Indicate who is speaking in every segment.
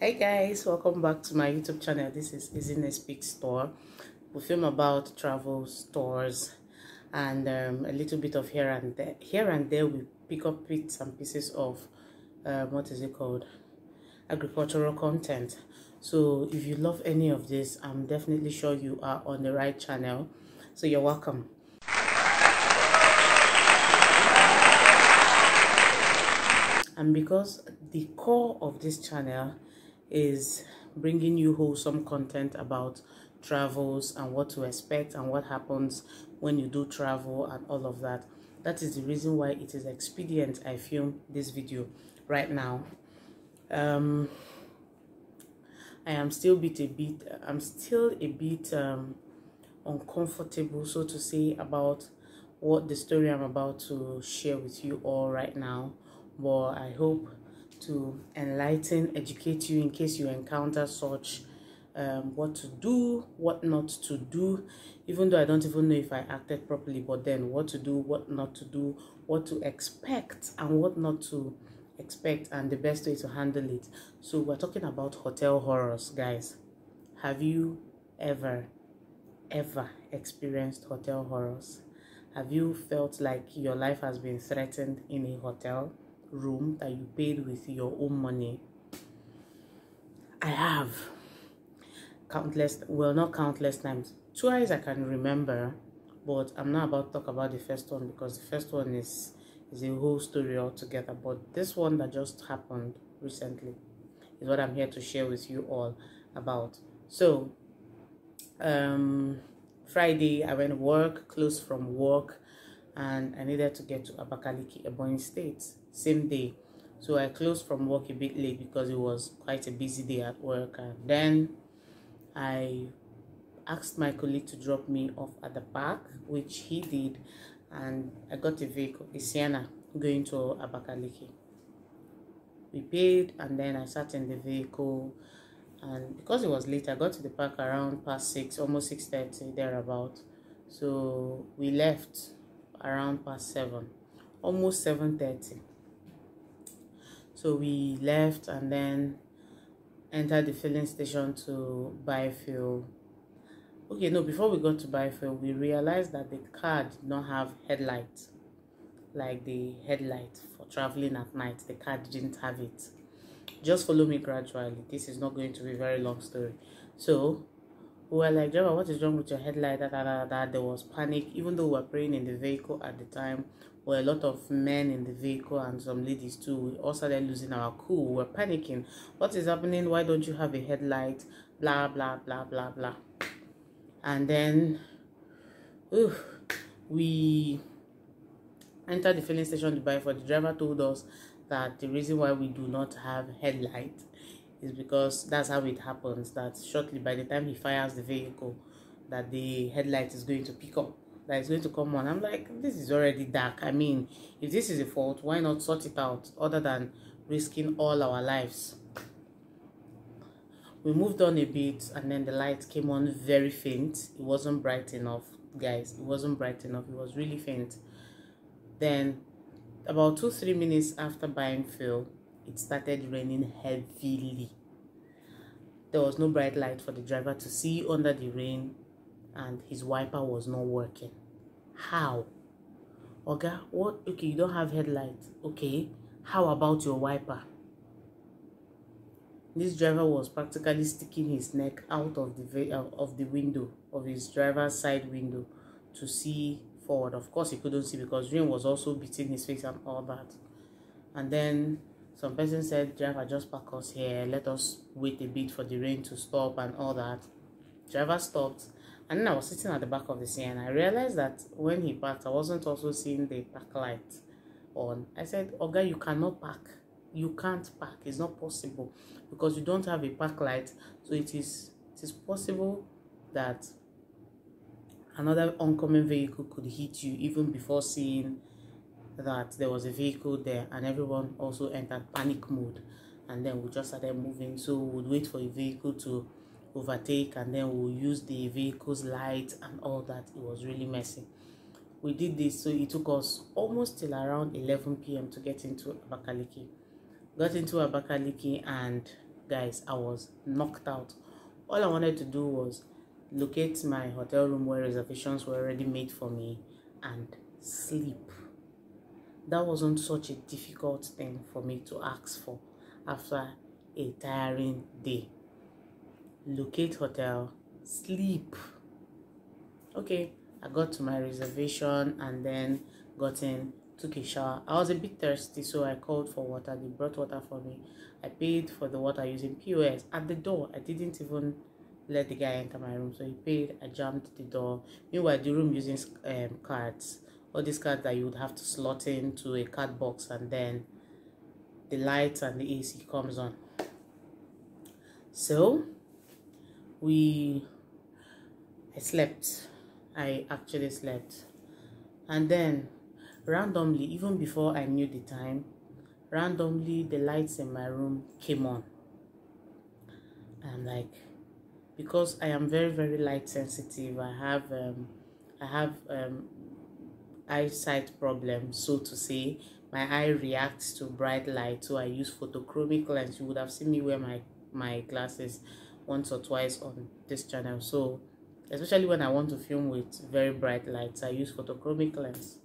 Speaker 1: Hey guys, welcome back to my YouTube channel. This is Ezinne-Speaks store. We film about travel stores and a little bit of here and there. Here and there we pick up bits and pieces of what is it called, agricultural content. So if you love any of this, I'm definitely sure you are on the right channel. So you're welcome. And because the core of this channel is bringing you wholesome content about travels and what to expect and what happens when you do travel and all of that, that is the reason why it is expedient I film this video right now. I am still a bit uncomfortable, so to say, about what the story I'm about to share with you all right now, but I hope to enlighten, educate you in case you encounter such, what to do, what not to do, even though I don't even know if I acted properly, but then what to do, what not to do, what to expect and what not to expect, and the best way to handle it. So we're talking about hotel horrors, guys. Have you ever experienced hotel horrors? Have you felt like your life has been threatened in a hotel room that you paid with your own money? I have. Not countless times. Twice I can remember, but I'm not about to talk about the first one because the first one is a whole story altogether. But this one that just happened recently is what I'm here to share with you all about. So, Friday I went to work, closed from work, and I needed to get to Abakaliki, Ebonyi State, same day. So I closed from work a bit late because it was quite a busy day at work, and then I asked my colleague to drop me off at the park, which he did, and I got a vehicle, a Sienna, going to Abakaliki. We paid, and then I sat in the vehicle, and because it was late, I got to the park around past 6, almost 6:30, thereabout. So we left around past 7, almost 7:30. So we left and then entered the filling station to buy fuel. Okay, no, before we got to buy fuel, we realized that the car did not have headlights, like the headlight for traveling at night. The car didn't have it. Just follow me gradually. This is not going to be a very long story. So we were like, driver, what is wrong with your headlight? There was panic, even though we were praying in the vehicle at the time. Were a lot of men in the vehicle and some ladies too. We all started losing our cool. We were panicking. What is happening? Why don't you have a headlight? Blah blah blah blah blah. And then we entered the filling station to buy fuel. The driver told us that the reason why we do not have headlight is because that's how it happens, that shortly by the time he fires the vehicle, that the headlight is going to pick up, that it's going to come on. I'm like, this is already dark. I mean, if this is a fault, why not sort it out other than risking all our lives? We moved on a bit, and then the light came on very faint. It wasn't bright enough, guys. It wasn't bright enough. It was really faint. Then about 2-3 minutes after buying fuel, it started raining heavily. There was no bright light for the driver to see under the rain, and his wiper was not working. How? Oga, what? Okay, you don't have headlight. Okay, how about your wiper? This driver was practically sticking his neck out of the window, of his driver's side window, to see forward. Of course, he couldn't see because rain was also beating his face and all that. And then some person said, driver, just park us here, let us wait a bit for the rain to stop and all that. Driver stopped, and then I was sitting at the back of the scene, and I realized that when he parked, I wasn't also seeing the park light on. I said, Oga, you cannot park. You can't park. It's not possible because you don't have a park light. So it is possible that another oncoming vehicle could hit you even before seeing that there was a vehicle there, and everyone also entered panic mode, and then we just started moving. So we would wait for a vehicle to overtake, and then we'll use the vehicle's light and all that. It was really messy. We did this, so it took us almost till around 11 p.m. to get into Abakaliki. Got into Abakaliki, and guys, I was knocked out. All I wanted to do was locate my hotel room where reservations were already made for me and sleep. That wasn't such a difficult thing for me to ask for after a tiring day. Locate hotel, sleep. Okay, I got to my reservation and then got in, took a shower. I was a bit thirsty, so I called for water. They brought water for me. I paid for the water using POS at the door. I didn't even let the guy enter my room, so he paid. I jammed the door. Meanwhile, the room using cards, all these cards that you would have to slot into a card box, and then the lights and the AC comes on. So I slept. I actually slept. And then randomly, even before I knew the time, randomly the lights in my room came on. And like, because I am very, very light sensitive, I have eyesight problems, so to say. My eye reacts to bright light, so I use photochromic lens. You would have seen me wear my glasses once or twice on this channel. So especially when I want to film with very bright lights, I use photochromic lens.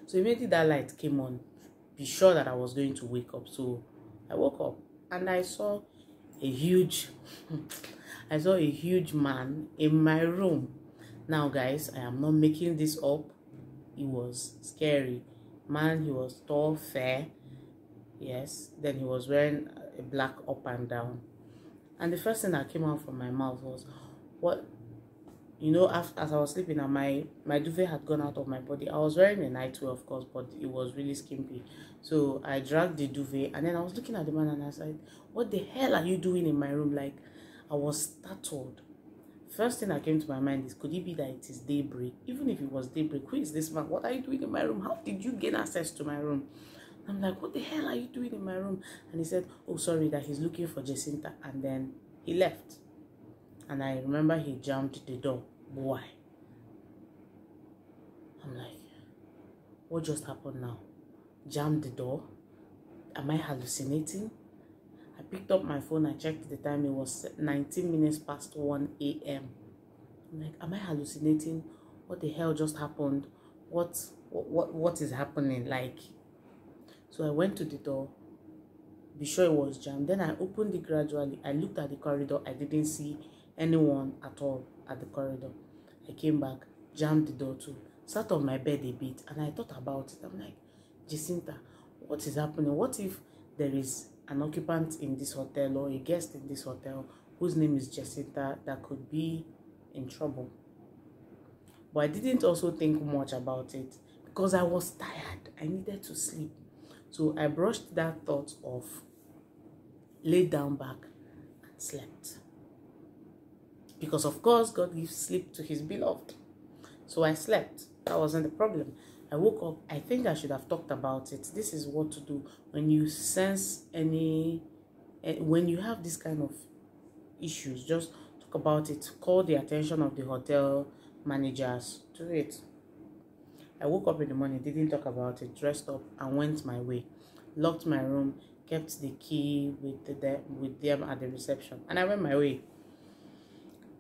Speaker 1: So immediately that light came on, be sure that I was going to wake up. So I woke up and I saw a huge man in my room. Now guys, I am not making this up. It was scary. Man, he was tall, fair. Yes, then he was wearing a black up and down. And the first thing that came out from my mouth was, what, you know, as I was sleeping and my duvet had gone out of my body. I was wearing a nightwear, of course, but it was really skimpy. So I dragged the duvet and then I was looking at the man and I said, what the hell are you doing in my room? Like, I was startled. First thing that came to my mind is, could it be that it is daybreak? Even if it was daybreak, who is this man? What are you doing in my room? How did you gain access to my room? I'm like, what the hell are you doing in my room? And he said, oh, sorry, that he's looking for Jacinta. And then he left. And I remember he jammed the door. Why? I'm like, what just happened now? Jammed the door? Am I hallucinating? I picked up my phone, I checked the time. It was 19 minutes past 1 a.m. I'm like, am I hallucinating? What the hell just happened? What is happening? Like, so I went to the door, be sure it was jammed. Then I opened it gradually. I looked at the corridor. I didn't see anyone at all at the corridor. I came back, jammed the door too, sat on my bed a bit, and I thought about it. I'm like, Jacinta, what is happening? What if there is an occupant in this hotel or a guest in this hotel whose name is Jacinta that could be in trouble? But I didn't also think much about it because I was tired. I needed to sleep. So I brushed that thought off, laid down back, and slept. Because of course, God gives sleep to his beloved. So I slept. That wasn't the problem. I woke up. I think I should have talked about it. This is what to do when you sense when you have this kind of issues. Just talk about it. Call the attention of the hotel managers to it. I woke up in the morning, didn't talk about it, dressed up and went my way. Locked my room, kept the key with them at the reception, and I went my way.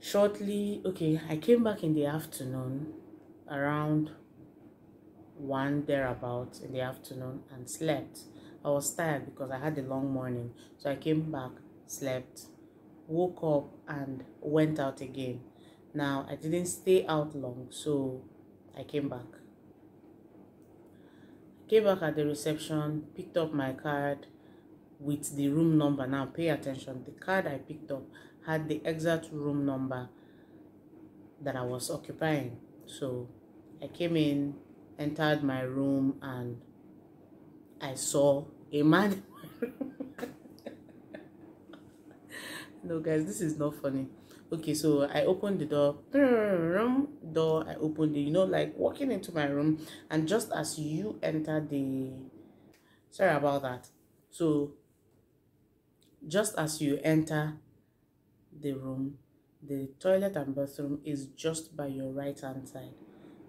Speaker 1: Shortly, I came back in the afternoon, around 1 thereabout in the afternoon, and slept. I was tired because I had a long morning, so I came back, slept, woke up and went out again. Now I didn't stay out long, so I came back. Came back at the reception, picked up my card with the room number. Now pay attention, the card I picked up had the exact room number that I was occupying. So I came in, entered my room, and I saw a man in my room. No guys, this is not funny. Okay, so I opened the door. I opened it, you know, like walking into my room, and just as you enter sorry about that. So just as you enter the room, the toilet and bathroom is just by your right hand side.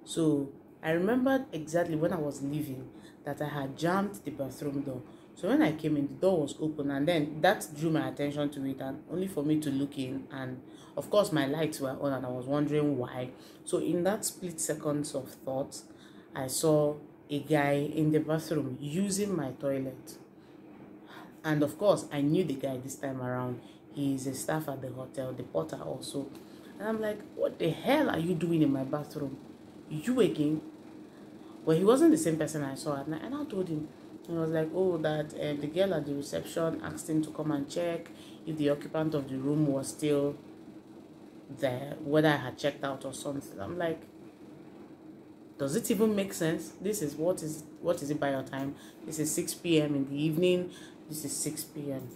Speaker 1: So I remembered exactly when I was leaving that I had jammed the bathroom door. So when I came in, the door was open, and then that drew my attention to it, and only for me to look in, and of course my lights were on, and I was wondering why. So in that split seconds of thought, I saw a guy in the bathroom using my toilet. And of course, I knew the guy this time around. He is a staff at the hotel, the porter also. And I'm like, what the hell are you doing in my bathroom? You again? Well, he wasn't the same person I saw at night. And I told him, he was like, oh, that the girl at the reception asked him to come and check if the occupant of the room was still there, whether I had checked out or something. I'm like, does it even make sense? This is what is it by your time? This is 6 p.m. in the evening. This is 6 p.m.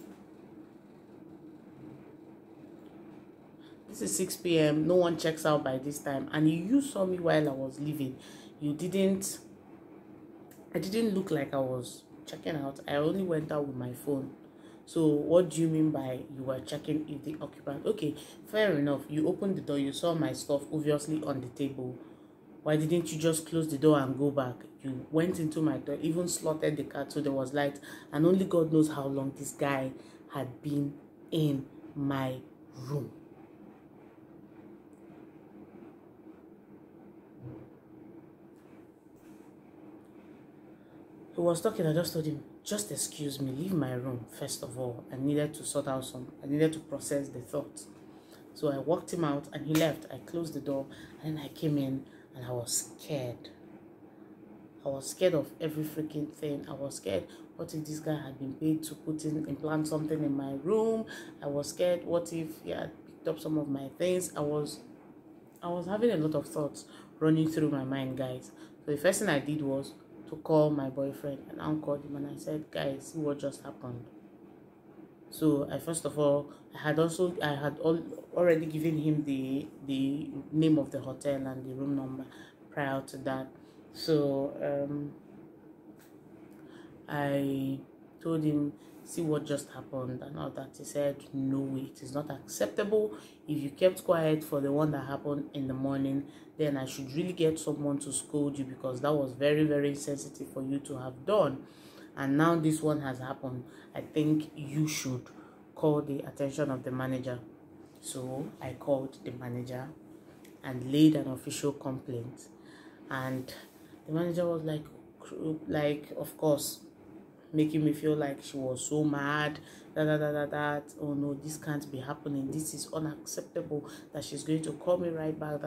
Speaker 1: This is 6 p.m. No one checks out by this time. And you saw me while I was leaving. I didn't look like I was checking out. I only went out with my phone. So what do you mean by you were checking if the occupant? Okay, fair enough. You opened the door. You saw my stuff obviously on the table. Why didn't you just close the door and go back? You went into my door, even slotted the cat so there was light, and only God knows how long this guy had been in my room. He was talking, I just told him, just excuse me, leave my room, first of all. I needed to process the thoughts. So I walked him out and he left. I closed the door and then I came in and I was scared. I was scared of every freaking thing. I was scared. What if this guy had been paid to implant something in my room? I was scared. What if he had picked up some of my things? I was having a lot of thoughts running through my mind, guys. So the first thing I did was to call my boyfriend, and I called him and I said, guys, see what just happened. So first of all, I had already given him the name of the hotel and the room number prior to that. So I told him, see what just happened and all that. He said, no, it is not acceptable. If you kept quiet for the one that happened in the morning, then I should really get someone to scold you, because that was very, very insensitive for you to have done. And now this one has happened. I think you should call the attention of the manager. So I called the manager and laid an official complaint. And the manager was like, of course, making me feel like she was so mad, that, oh no, this can't be happening, this is unacceptable, that she's going to call me right back,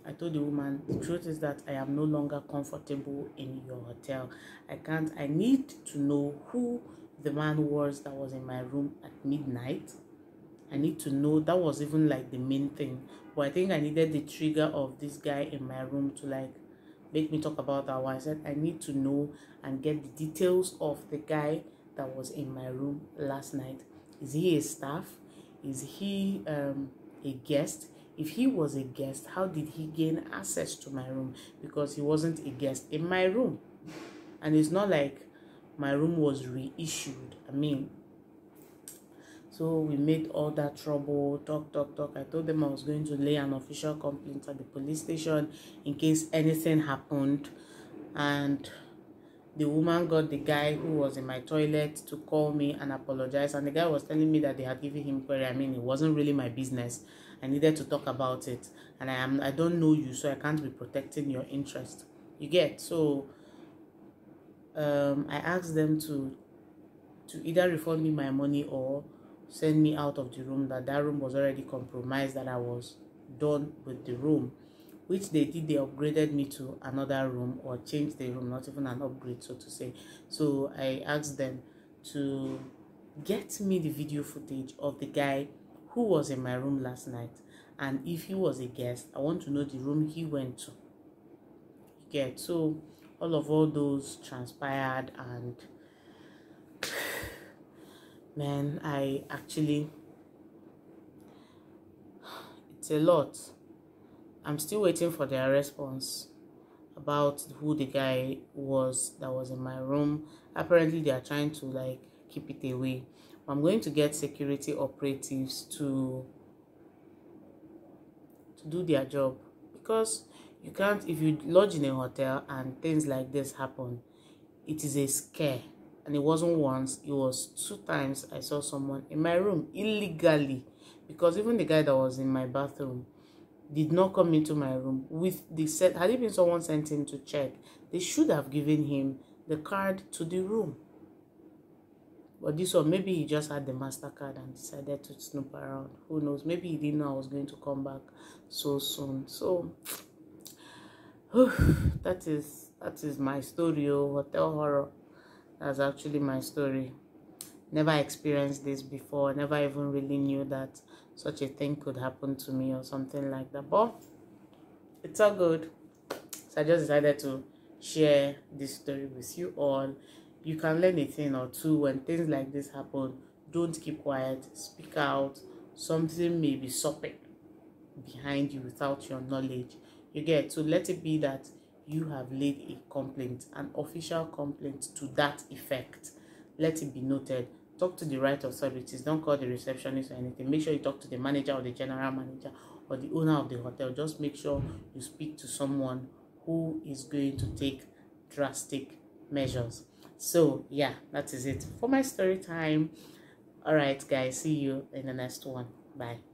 Speaker 1: I told the woman, the truth is that I am no longer comfortable in your hotel. I need to know who the man was that was in my room at midnight. I need to know. That was even like the main thing. But I think I needed the trigger of this guy in my room to like make me talk about that one. I said, I need to know and get the details of the guy that was in my room last night. Is he a staff? Is he a guest? If he was a guest, how did he gain access to my room? Because he wasn't a guest in my room. And it's not like my room was reissued. I mean, so we made all that trouble, talk. I told them I was going to lay an official complaint at the police station in case anything happened. And the woman got the guy who was in my toilet to call me and apologize. And the guy was telling me that they had given him query. I mean, it wasn't really my business. I needed to talk about it. And I don't know you, so I can't be protecting your interest. You get? So I asked them to either refund me my money or send me out of the room, that room was already compromised, that I was done with the room, which they did. They upgraded me to another room, or changed the room, not even an upgrade, so to say. So I asked them to get me the video footage of the guy who was in my room last night, and if he was a guest, I want to know the room he went to. You get? So all those transpired, and man, it's a lot. I'm still waiting for their response about who the guy was that was in my room. Apparently they are trying to like keep it away. I'm going to get security operatives to do their job, because you can't, if you lodge in a hotel and things like this happen, it is a scare. And it wasn't once, it was 2 times I saw someone in my room illegally, because even the guy that was in my bathroom did not come into my room with the set. Had it been someone sent him to check, they should have given him the card to the room. But this one, maybe he just had the MasterCard and decided to snoop around. Who knows? Maybe he didn't know I was going to come back so soon. So that is my story. Hotel horror. That's actually my story. Never experienced this before. Never even really knew that such a thing could happen to me or something like that. But it's all good. So I just decided to share this story with you all. You can learn a thing or two when things like this happen. Don't keep quiet. Speak out. Something may be sopping behind you without your knowledge. You get, so let it be that you have laid a complaint, an official complaint to that effect. Let it be noted. Talk to the right authorities. Don't call the receptionist or anything. Make sure you talk to the manager or the general manager or the owner of the hotel. Just make sure you speak to someone who is going to take drastic measures. So yeah, that is it for my story time. All right guys, see you in the next one. Bye.